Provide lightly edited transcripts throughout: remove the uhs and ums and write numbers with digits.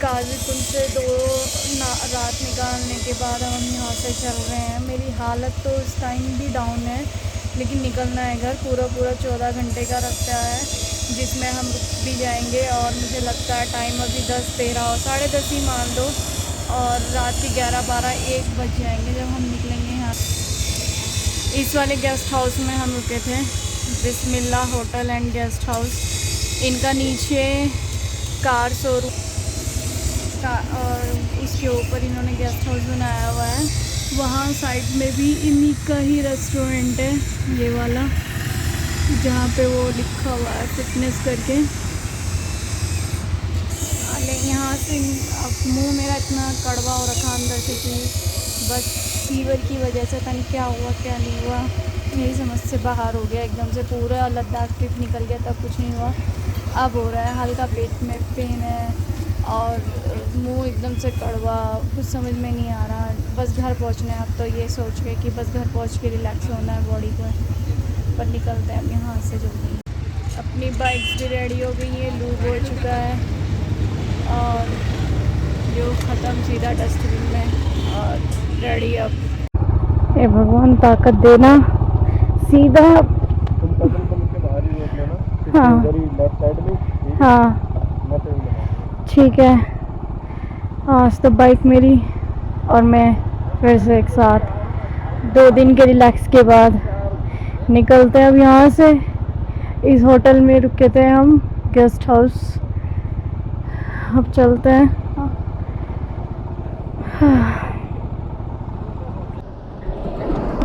काजीकुंड से रात निकालने के बाद हम यहाँ से चल रहे हैं। मेरी हालत तो इस टाइम भी डाउन है, लेकिन निकलना है घर। पूरा 14 घंटे का रास्ता है, जिसमें हम रुक भी जाएंगे। और मुझे लगता है टाइम अभी 10-13 और 10:30 ही मान लो, और रात के 11-12-1 बज जाएंगे जब हम निकलेंगे यहाँ। इस वाले गेस्ट हाउस में हम रुके थे, बिस्मिल्लाह होटल एंड गेस्ट हाउस। इनका नीचे कार शोरूम और उसके ऊपर इन्होंने गेस्ट हाउस बनाया हुआ है। वहाँ साइड में भी इन्हीं का ही रेस्टोरेंट है, ये वाला, जहाँ पे वो लिखा हुआ है फिटनेस करके। यहाँ से अब मुंह मेरा इतना कड़वा हो रखा अंदर से कि बस फीवर की वजह से पता नहीं क्या हुआ क्या नहीं हुआ, मेरी समझ से बाहर हो गया एकदम से। पूरा लद्दाख ट्रिप निकल गया, तब कुछ नहीं हुआ। अब हो रहा है हल्का पेट में पेन है और मुंह एकदम से कड़वा, कुछ समझ में नहीं आ रहा। बस घर पहुंचना है अब तो, ये सोच के कि बस घर पहुंच के रिलैक्स होना है बॉडी को। पर निकलते हैं अब यहाँ से जल्दी। अपनी बाइक्स भी रेडी हो गई है, लूप हो चुका है और जो ख़त्म सीधा डस्टबिन में और रेडी। अब हे भगवान ताकत देना, सीधा। हाँ हाँ ठीक है। आज तो बाइक मेरी और मैं फिर से एक साथ 2 दिन के रिलैक्स के बाद निकलते हैं अब यहाँ से। इस होटल में रुके थे हम, गेस्ट हाउस। अब चलते हैं।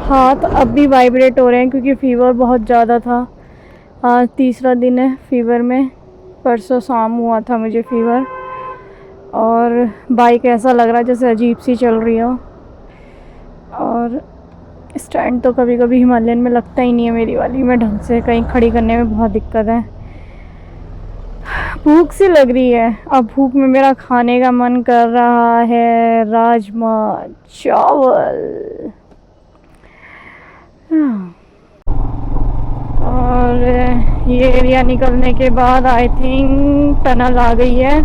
हाथ अब भी वाइब्रेट हो रहे हैं क्योंकि फ़ीवर बहुत ज़्यादा था। आज 3रा दिन है फ़ीवर में। परसों शाम हुआ था मुझे फ़ीवर, और बाइक ऐसा लग रहा है जैसे अजीब सी चल रही हो। और स्टैंड तो कभी कभी हिमालयन में लगता ही नहीं है मेरी वाली में ढंग से, कहीं खड़ी करने में बहुत दिक्कत है। भूख सी लग रही है। अब भूख में मेरा खाने का मन कर रहा है राजमा चावल। और ये एरिया निकलने के बाद आई थिंक टनल आ गई है।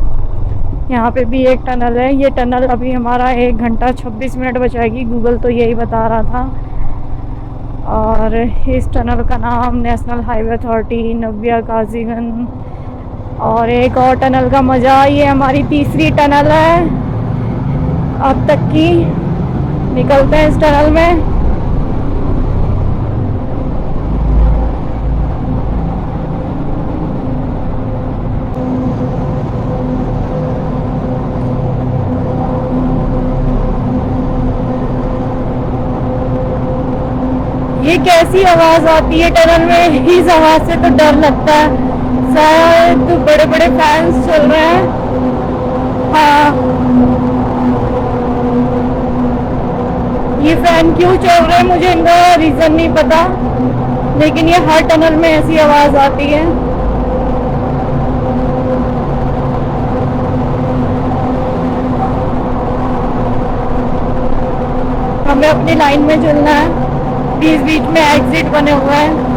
यहाँ पे भी एक टनल है। ये टनल अभी हमारा 1 घंटा 26 मिनट बचाएगी, गूगल तो यही बता रहा था। और इस टनल का नाम नेशनल हाईवे अथॉरिटी नव्या काजीगंज। और एक और टनल का मज़ा, ये हमारी 3री टनल है अब तक की। निकलते हैं इस टनल में। ये कैसी आवाज़ आती है टनल में, इस आवाज़ से तो डर लगता है। शायद तो बड़े बड़े फैंस चल रहे हैं। हाँ, ये फैन क्यों चल रहे हैं मुझे इनका रीज़न नहीं पता, लेकिन ये हर टनल में ऐसी आवाज़ आती है। हमें अपनी लाइन में चलना है, बीच में एग्जिट बने हुए हैं।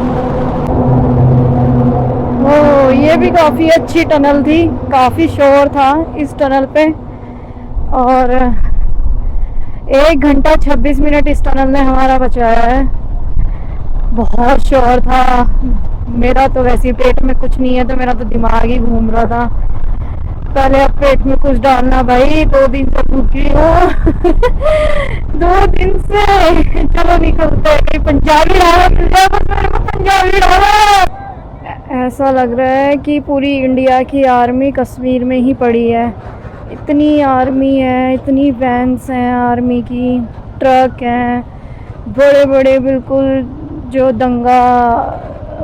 ओह, ये भी काफ़ी अच्छी टनल थी, काफ़ी शोर था इस टनल पे। और 1 घंटा 26 मिनट इस टनल ने हमारा बचाया है। बहुत शोर था। मेरा तो वैसे पेट में कुछ नहीं है, तो मेरा तो दिमाग ही घूम रहा था। पहले अब पेट में कुछ डालना भाई, 2 दिन से भूखी हूँ 2 दिन से। चलो निकलते हैं, पंजाबी ढाबा मिल जाए बस मेरे को, पंजाबी ढाबा। ऐसा लग रहा है कि पूरी इंडिया की आर्मी कश्मीर में ही पड़ी है। इतनी आर्मी है, इतनी वैन्स हैं आर्मी की, ट्रक हैं बड़े बड़े, बिल्कुल जो दंगा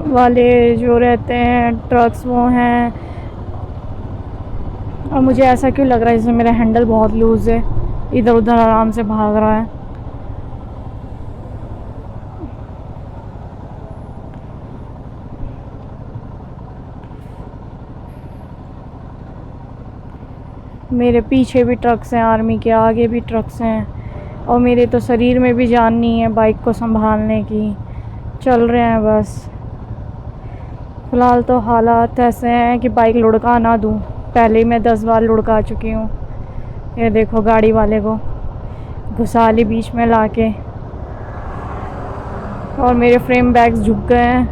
वाले जो रहते हैं ट्रक्स वो हैं। और मुझे ऐसा क्यों लग रहा है जैसे मेरा हैंडल बहुत लूज़ है, इधर उधर आराम से भाग रहा है। मेरे पीछे भी ट्रक्स हैं आर्मी के, आगे भी ट्रक्स हैं, और मेरे तो शरीर में भी जान नहीं है बाइक को संभालने की। चल रहे हैं बस। फ़िलहाल तो हालात ऐसे हैं कि बाइक लुढ़का ना दूँ। पहले ही मैं 10 बार लुढ़का चुकी हूँ। ये देखो गाड़ी वाले को घुसा ली बीच में लाके, और मेरे फ्रेम बैग्स झुक गए हैं,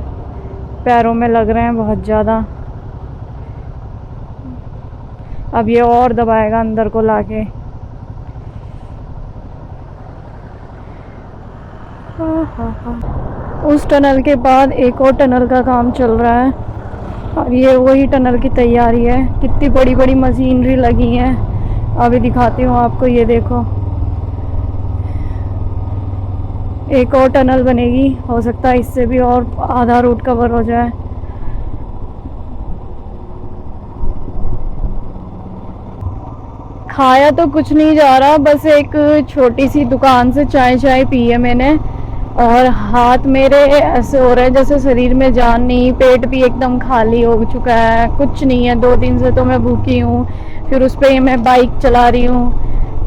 पैरों में लग रहे हैं बहुत ज़्यादा। अब ये और दबाएगा अंदर को लाके। उस टनल के बाद एक और टनल का काम चल रहा है, और ये वही टनल की तैयारी है। कितनी बड़ी बड़ी मशीनरी लगी है, अभी दिखाती हूँ आपको। ये देखो, एक और टनल बनेगी, हो सकता है इससे भी और आधा रूट कवर हो जाए। खाया तो कुछ नहीं जा रहा, बस एक छोटी सी दुकान से चाय पी है मैंने, और हाथ मेरे ऐसे हो रहे हैं जैसे शरीर में जान नहीं। पेट भी एकदम खाली हो चुका है, कुछ नहीं है। 2 दिन से तो मैं भूखी हूँ, फिर उस पर मैं बाइक चला रही हूँ,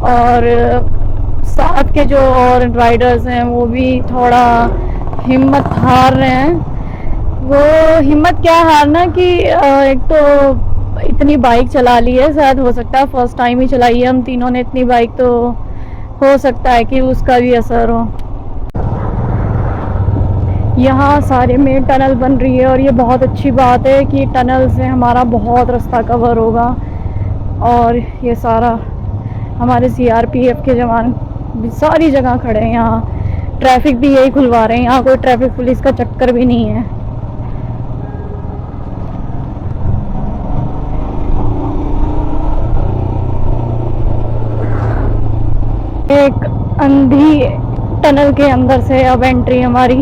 और साथ के जो और राइडर्स हैं वो भी थोड़ा हिम्मत हार रहे हैं। वो हिम्मत क्या हारना कि एक तो इतनी बाइक चला ली है, शायद हो सकता है फर्स्ट टाइम ही चलाई है हम तीनों ने इतनी बाइक, तो हो सकता है कि उसका भी असर हो। यहाँ सारे में टनल बन रही है, और ये बहुत अच्छी बात है कि टनल से हमारा बहुत रास्ता कवर होगा। और ये सारा हमारे सीआरपीएफ के जवान भी सारी जगह खड़े हैं यहाँ, ट्रैफिक भी यही खुलवा रहे हैं। यहाँ कोई ट्रैफिक पुलिस का चक्कर भी नहीं है। एक अंधी टनल के अंदर से अब एंट्री हमारी,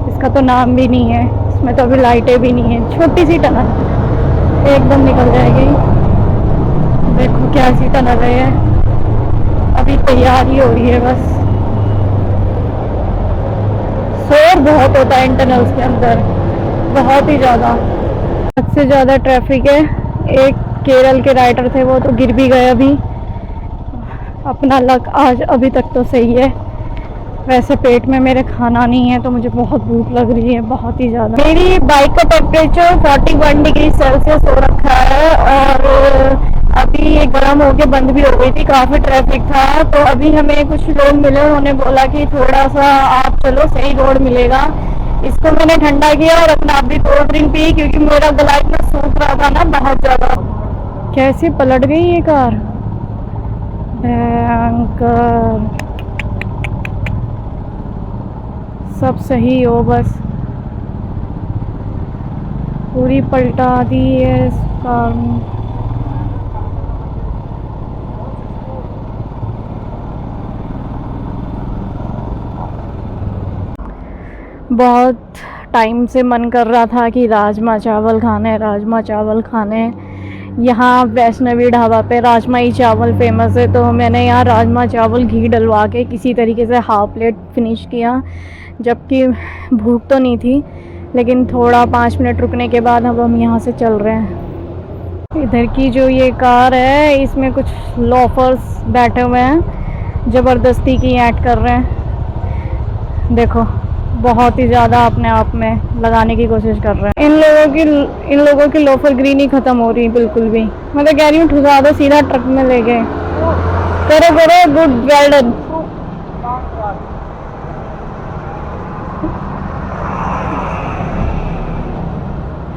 इसका तो नाम भी नहीं है, इसमें तो अभी लाइटें भी नहीं है। छोटी सी टनल एकदम निकल जाएगी। देखो कैसी टनल है, अभी तैयारी हो रही है बस। शोर बहुत होता है इन टनल्स के अंदर, बहुत ही ज़्यादा, हद से ज़्यादा ट्रैफिक है। एक केरल के राइडर थे, वो तो गिर भी गए अभी। अपना लक आज अभी तक तो सही है। वैसे पेट में मेरे खाना नहीं है, तो मुझे बहुत भूख लग रही है, बहुत ही ज़्यादा। मेरी बाइक का टेम्परेचर 41 डिग्री सेल्सियस हो रखा है, और अभी ये गर्म होके बंद भी हो गई थी, काफ़ी ट्रैफिक था। तो अभी हमें कुछ लोग मिले, उन्होंने बोला कि थोड़ा सा आप चलो, सही रोड मिलेगा। इसको मैंने ठंडा किया और अपना भी कोल्ड ड्रिंक पी, क्योंकि मेरा गला इतना सूख रहा था ना बहुत ज़्यादा। कैसे पलट गई ये कार, भयंकर। सब सही हो, बस पूरी पलटा दी है इस कार में। बहुत टाइम से मन कर रहा था कि राजमा चावल खाने, राजमा चावल खाने। यहाँ वैष्णवी ढाबा पे राजमा ही चावल फेमस है, तो मैंने यहाँ राजमा चावल घी डलवा के किसी तरीके से हाफ प्लेट फिनिश किया, जबकि भूख तो नहीं थी। लेकिन थोड़ा 5 मिनट रुकने के बाद अब हम यहाँ से चल रहे हैं। इधर की जो ये कार है, इसमें कुछ लोफर्स बैठे हुए हैं, ज़बरदस्ती की ऐड कर रहे हैं। देखो, बहुत ही ज़्यादा अपने आप में लगाने की कोशिश कर रहे हैं। इन लोगों की लोफर ग्रीन ही ख़त्म हो रही बिल्कुल भी। मैं तो कह रही हूँ ठुसा दो सीधा ट्रक में ले गए। करो करो, गुड, वेल डन।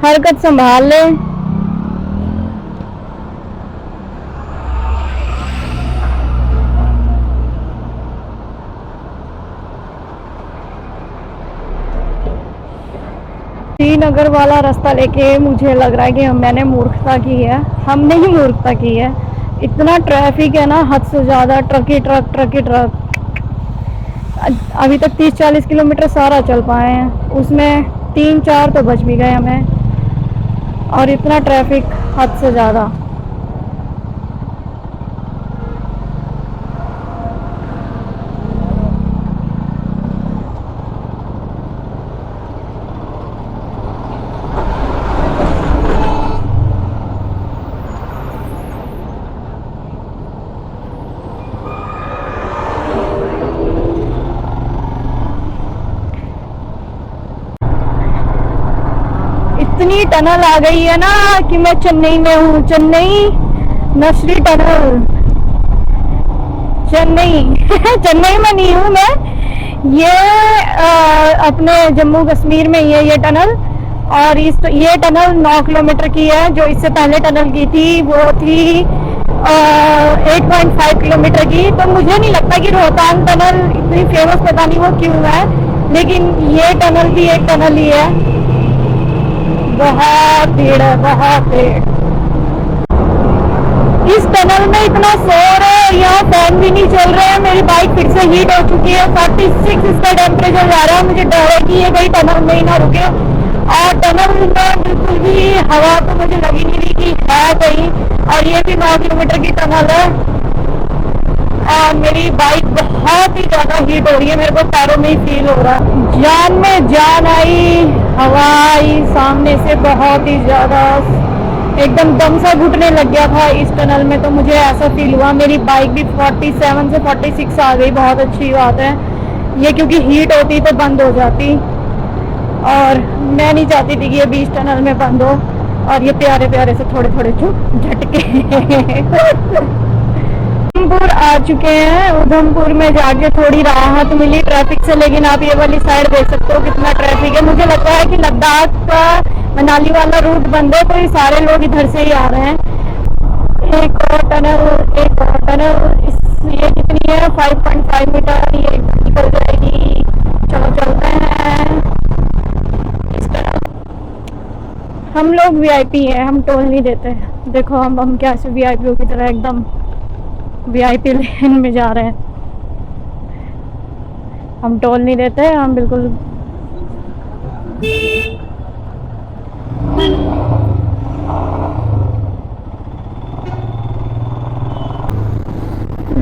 हरकत संभाल ले। श्रीनगर वाला रास्ता लेके मुझे लग रहा है कि मैंने मूर्खता की है, हमने ही मूर्खता की है। इतना ट्रैफिक है ना, हद से ज़्यादा, ट्रक ही ट्रक, ट्रक ही ट्रक। अभी तक 30-40 किलोमीटर सारा चल पाए हैं, उसमें 3-4 तो बच भी गए हमें, और इतना ट्रैफिक हद से ज़्यादा। इतनी टनल आ गई है ना कि मैं चेन्नई में हूँ। चेन्नई नसरी टनल, चेन्नई चेन्नई में नहीं हूँ मैं, ये अपने जम्मू कश्मीर में ही है ये टनल। और ये टनल 9 किलोमीटर की है। जो इससे पहले टनल की थी वो थी 8.5 किलोमीटर की। तो मुझे नहीं लगता कि रोहतांग टनल इतनी फेमस, पता नहीं वो क्यों है, लेकिन ये टनल भी एक टनल ही है। बहुत भीड़ है, बहुत भीड़। इस टनल में इतना शोर है, यहाँ फैन भी नहीं चल रहे हैं। मेरी बाइक फिर से हीट हो चुकी है, 46 इसका टेम्परेचर जा रहा है। मुझे डर है कि ये कहीं टनल में ही ना रुके। और टनल में बिल्कुल भी हवा तो मुझे लगी नहीं रही कि है कहीं। और ये भी 9 किलोमीटर की टनल है और मेरी बाइक बहुत ही ज़्यादा हीट हो रही है, मेरे को पैरों में ही फील हो रहा है। जान में जान आई, हवा आई सामने से, बहुत ही ज़्यादा एकदम दम सा घुटने लग गया था इस टनल में। तो मुझे ऐसा फील हुआ। मेरी बाइक भी 47 से 46 आ गई, बहुत अच्छी बात है ये, क्योंकि हीट होती तो बंद हो जाती और मैं नहीं चाहती थी कि ये बीच टनल में बंद हो। और ये प्यारे प्यारे से थोड़े थोड़े झटके उधमपुर आ चुके हैं। उधमपुर में जाके थोड़ी राहत मिली ट्रैफिक से, लेकिन आप ये वाली साइड देख सकते हो कितना ट्रैफिक है। मुझे लगता है कि लद्दाख का मनाली वाला रूट बंद है, तो ये सारे लोग इधर से ही आ रहे हैं। एक और टनल, एक और टनल। ये कितनी है? 5.5 मीटर। ये निकल जाएगी। चलो चलते हैं इस तरह। हम लोग वीआईपी हैं, हम टोल नहीं देते। देखो हम कैसे वीआईपी की तरह एकदम वीआईपी लेन में जा रहे हैं। हम टोल नहीं देते, हम बिल्कुल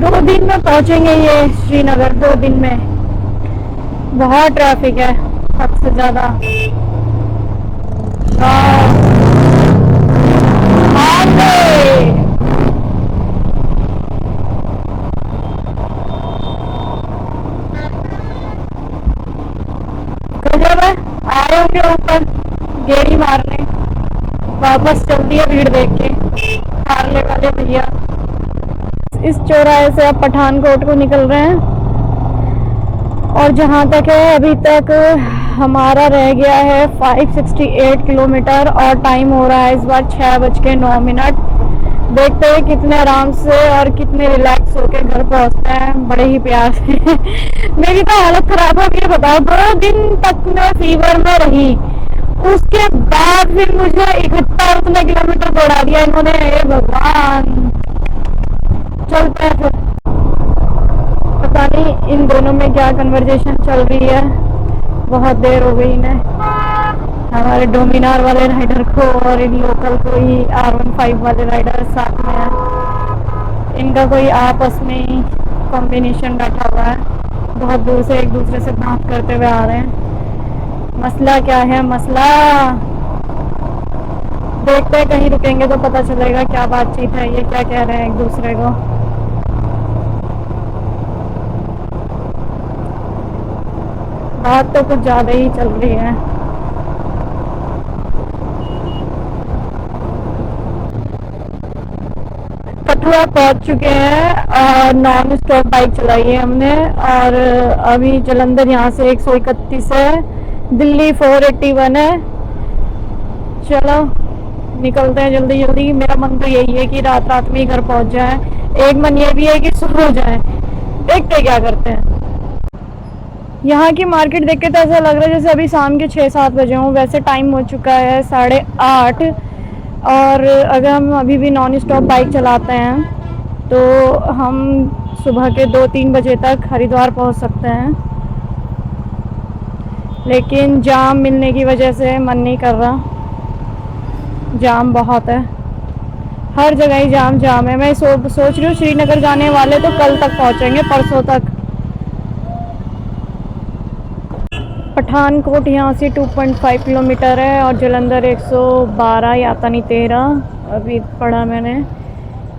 दो दिन में पहुंचेंगे ये श्रीनगर। 2 दिन में। बहुत ट्रैफिक है, हद से ज़्यादा। आए होंगे ऊपर गेड़ी मारने, वापस चलती है भीड़ देख के हारले वाले भैया। इस चौराहे से अब पठानकोट को निकल रहे हैं। और जहाँ तक है अभी तक हमारा रह गया है 568 किलोमीटर और टाइम हो रहा है इस बार 6:09। देखते हैं कितने आराम से और कितने रिलैक्स होकर घर पहुँचते हैं, बड़े ही प्यार से। मेरी तो हालत खराब हो गई, बताओ। 2 दिन तक मैं फीवर में रही, उसके बाद फिर मुझे 71 उतने किलोमीटर दौड़ा दिया इन्होंने। हे भगवान। चलते हैं फिर। पता नहीं इन दोनों में क्या कन्वर्जेशन चल रही है, बहुत देर हो गई इन्हें, हमारे डोमिनार वाले राइडर को और इन लोकल को ही R15 वाले राइडर साथ में है। इनका कोई आपस में ही कॉम्बिनेशन बैठा हुआ है, बहुत दूर से एक दूसरे से बात करते हुए आ रहे हैं। मसला क्या है? मसला देखते हैं, कहीं रुकेंगे तो पता चलेगा क्या बातचीत है, ये क्या कह रहे हैं एक दूसरे को। बात तो कुछ ज़्यादा ही चल रही है। कठुआ पहुंच चुके हैं और नॉन स्टॉप बाइक चलाई है हमने। और अभी जलंधर यहाँ से 131 है, दिल्ली 481 है। चलो निकलते हैं जल्दी जल्दी। मेरा मन तो यही है कि रात रात में ही घर पहुंच जाए। एक मन ये भी है कि सो जाए, देखते क्या करते हैं। यहाँ की मार्केट देख के तो ऐसा लग रहा है जैसे अभी शाम के 6-7 बजे हों, वैसे टाइम हो चुका है 8:30। और अगर हम अभी भी नॉन स्टॉप बाइक चलाते हैं तो हम सुबह के 2-3 बजे तक हरिद्वार पहुँच सकते हैं। लेकिन जाम मिलने की वजह से मन नहीं कर रहा, जाम बहुत है, हर जगह ही जाम जाम है। मैं सोच रही हूँ श्रीनगर जाने वाले तो कल तक पहुँचेंगे, परसों तक। पठानकोट यहाँ से 2.5 किलोमीटर है और जलंधर 112 या पता नहीं 13 अभी पढ़ा मैंने।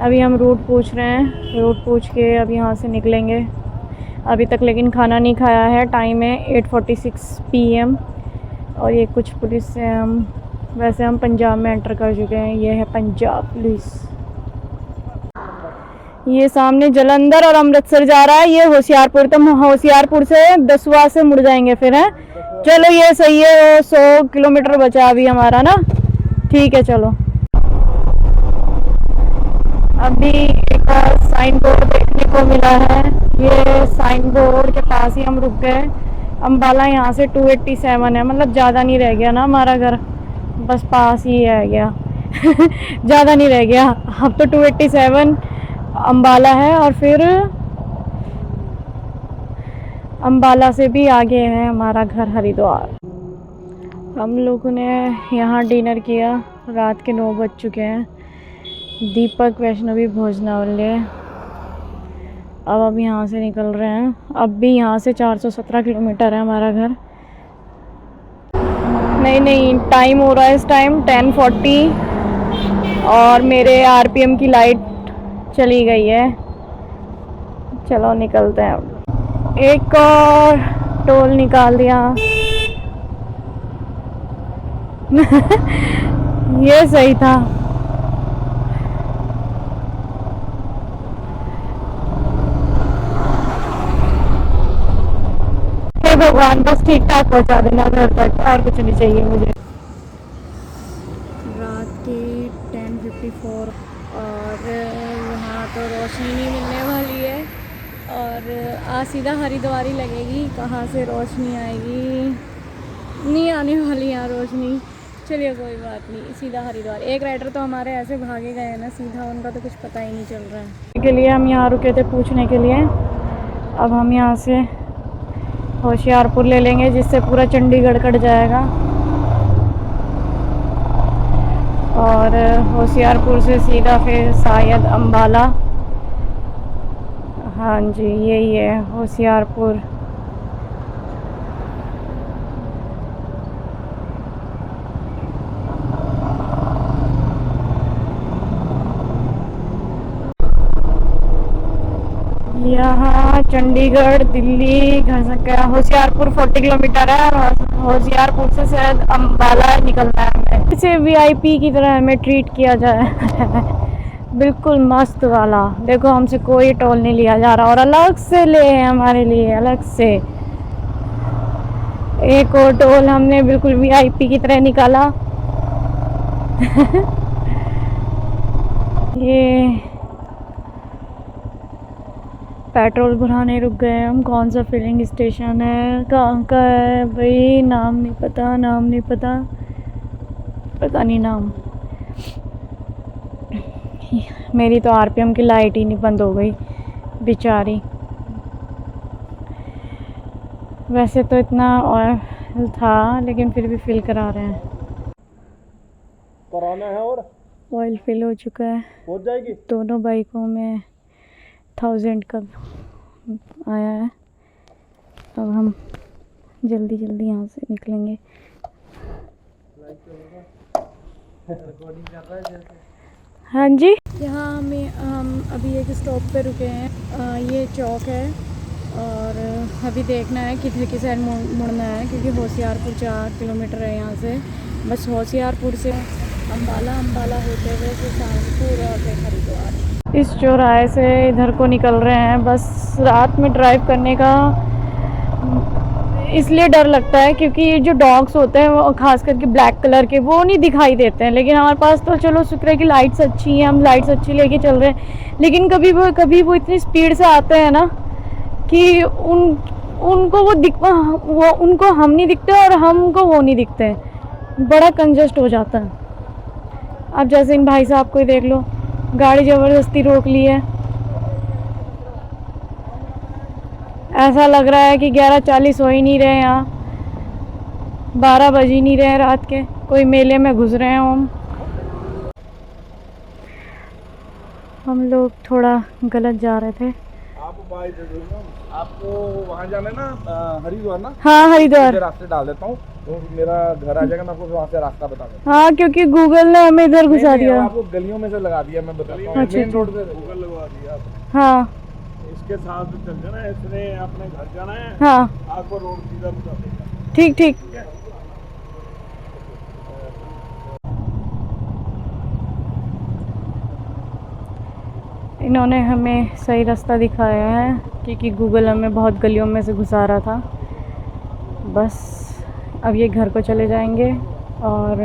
अभी हम रूट पूछ रहे हैं, रूट पूछ के अब यहाँ से निकलेंगे। अभी तक लेकिन खाना नहीं खाया है, टाइम है 8:46 PM। और ये कुछ पुलिस से हम वैसे हम पंजाब में एंटर कर चुके हैं। ये है पंजाब पुलिस। ये सामने जलंधर और अमृतसर जा रहा है, ये होशियारपुर। तो हम होशियारपुर से दसवा से मुड़ जाएंगे फिर, है। चलो ये सही है, 100 किलोमीटर बचा अभी हमारा ना। ठीक है चलो। अभी एक और साइन बोर्ड देखने को मिला है। ये साइन बोर्ड के पास ही हम रुक गए। अम्बाला यहाँ से 287 है, मतलब ज़्यादा नहीं रह गया ना हमारा घर, बस पास ही रह गया। ज़्यादा नहीं रह गया। अब तो 287 अम्बाला है, और फिर अम्बाला से भी आगे है हमारा घर हरिद्वार। हम लोगों ने यहाँ डिनर किया, रात के 9 बज चुके हैं। दीपक वैष्णवी भोजनालय। अब यहाँ से निकल रहे हैं। अब भी यहाँ से 417 किलोमीटर है हमारा घर। नहीं, टाइम हो रहा है इस टाइम 10:40, और मेरे आरपीएम की लाइट चली गई है। चलो निकलते हैं अब। एक और टोल निकाल दिया। ये सही था। हे भगवान, बस ठीक ठाक पहुंचा देना घर तक, और कुछ नहीं चाहिए मुझे। रात के 10:54, और यहाँ तो रोशनी नहीं मिलने वाली है, और आज सीधा हरिद्वार ही लगेगी। कहाँ से रोशनी आएगी, नहीं आने वाली यहाँ रोशनी। चलिए कोई बात नहीं, सीधा हरिद्वार। एक राइडर तो हमारे ऐसे भागे गए हैं ना सीधा, उनका तो कुछ पता ही नहीं चल रहा है। के लिए हम यहाँ रुके थे पूछने के लिए। अब हम यहाँ से होशियारपुर ले लेंगे, जिससे पूरा चंडीगढ़ कट जाएगा, और होशियारपुर से सीधा फिर शायद अम्बाला। हाँ जी, यही है होशियारपुर। यहाँ चंडीगढ़, दिल्ली, होशियारपुर 40 किलोमीटर है। होशियारपुर से शायद अम्बाला निकलना है हमें। इसे वीआईपी की तरह हमें ट्रीट किया जाए। बिल्कुल मस्त वाला। देखो हमसे कोई टोल नहीं लिया जा रहा, और अलग से ले हैं हमारे लिए, अलग से एक और टोल हमने बिल्कुल वीआईपी की तरह निकाला। ये पेट्रोल भराने रुक गए हम। कौन सा फिलिंग स्टेशन है, कहाँ का है भाई, नाम नहीं पता, पता नहीं नाम। मेरी तो आरपीएम की लाइट ही नहीं बंद हो गई बेचारी। वैसे तो इतना ऑयल था, लेकिन फिर भी फिल करा रहे हैं। कराना है, और ऑयल फिल हो चुका है। पहुंच जाएगी दोनों बाइकों में 1000 का आया है। अब हम जल्दी यहाँ से निकलेंगे। हाँ जी, यहाँ हम अभी एक स्टॉप पे रुके हैं। ये चौक है, और अभी देखना है किधर की साइड मुड़ना है, क्योंकि होशियारपुर 4 किलोमीटर है यहाँ से। बस होशियारपुर से अम्बाला होते हुए सुल्तानपुर और फिर हरिद्वार। इस चौराहे से इधर को निकल रहे हैं। बस रात में ड्राइव करने का इसलिए डर लगता है, क्योंकि जो डॉग्स होते हैं वो खास करके ब्लैक कलर के, वो नहीं दिखाई देते हैं। लेकिन हमारे पास तो चलो शुक्र है कि लाइट्स अच्छी हैं, हम लाइट्स अच्छी लेके चल रहे हैं। लेकिन कभी वो इतनी स्पीड से आते हैं ना कि उनको उनको हम नहीं दिखते, और हमको वो नहीं दिखते। बड़ा कंजस्ट हो जाता है। अब जैसे इन भाई साहब को ही देख लो, गाड़ी ज़बरदस्ती रोक ली है। ऐसा लग रहा है कि 11:40 हो ही नहीं रहे, यहाँ 12 बज ही नहीं रहे रात के, कोई मेले में घुस रहे हैं हम लोग थोड़ा गलत जा रहे थे। आपको वहाँ जाना है ना, हरिद्वार ना? हाँ हरिद्वार। रास्ते डाल देता हूँ, तो मेरा घर आ जाएगा, मैं आपको वहाँ से रास्ता बता दूँ। हाँ, क्योंकि गूगल ने हमें इधर घुसा दिया। आपको गलियों में से लगा दिया, मैं बताता हूँ। अच्छा, मेन रोड पे गूगल लगवा दिया। हाँ, इसके साथ चल जाना, इसने अपने घर जाना है। हाँ, आपको रोड सीधा बता देगा। ठीक। इन्होंने हमें सही रास्ता दिखाया है क्योंकि गूगल हमें बहुत गलियों में से घुसा रहा था। बस अब ये घर को चले जाएंगे और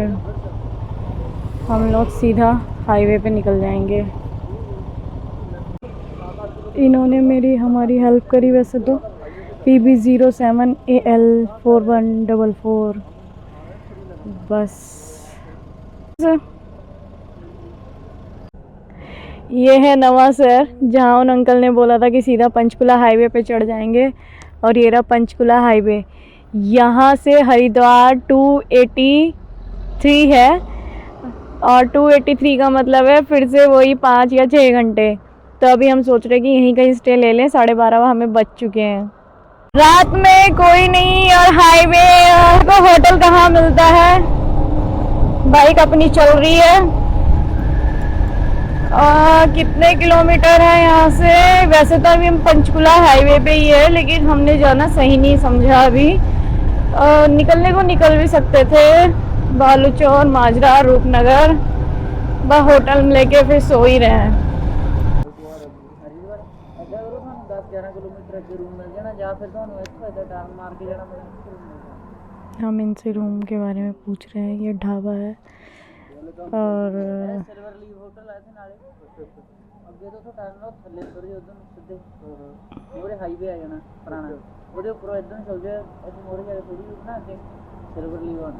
हम लोग सीधा हाईवे पे निकल जाएंगे। इन्होंने हमारी हेल्प करी वैसे तो। PB07AL4144 बस। ये है नवा शहर जहाँ उन अंकल ने बोला था कि सीधा पंचकुला हाईवे पे चढ़ जाएंगे, और ये रहा पंचकुला हाईवे। यहाँ से हरिद्वार 283 है, और 283 का मतलब है फिर से वही 5 या 6 घंटे। तो अभी हम सोच रहे कि यहीं कहीं स्टे ले लें, 12:30 हमें बज चुके हैं। रात में कोई नहीं और हाईवे को होटल कहाँ मिलता है। बाइक अपनी चल रही है। कितने किलोमीटर है यहाँ से? वैसे तो अभी हम पंचकुला हाईवे पे ही है, लेकिन हमने जाना सही नहीं समझा अभी। निकलने को निकल भी सकते थे, बालूचौर, माजरा, रूपनगर, बस होटल में लेके फिर सो ही रहे हैं। हम इनसे रूम के बारे में पूछ रहे हैं। ये ढाबा है और हाईवे आ जाना पुराना, ਉਹਦੇ ਉੱਪਰੋਂ ਇਦਾਂ ਚੱਲ ਜਾ, ਇੱਥੇ ਮੋਰੇ ਜਾ ਕੇ ਥੋੜੀ ਨਾ ਅੱਗੇ ਸਿਲਵਰ ਲੀਵ ਆਉਣਾ।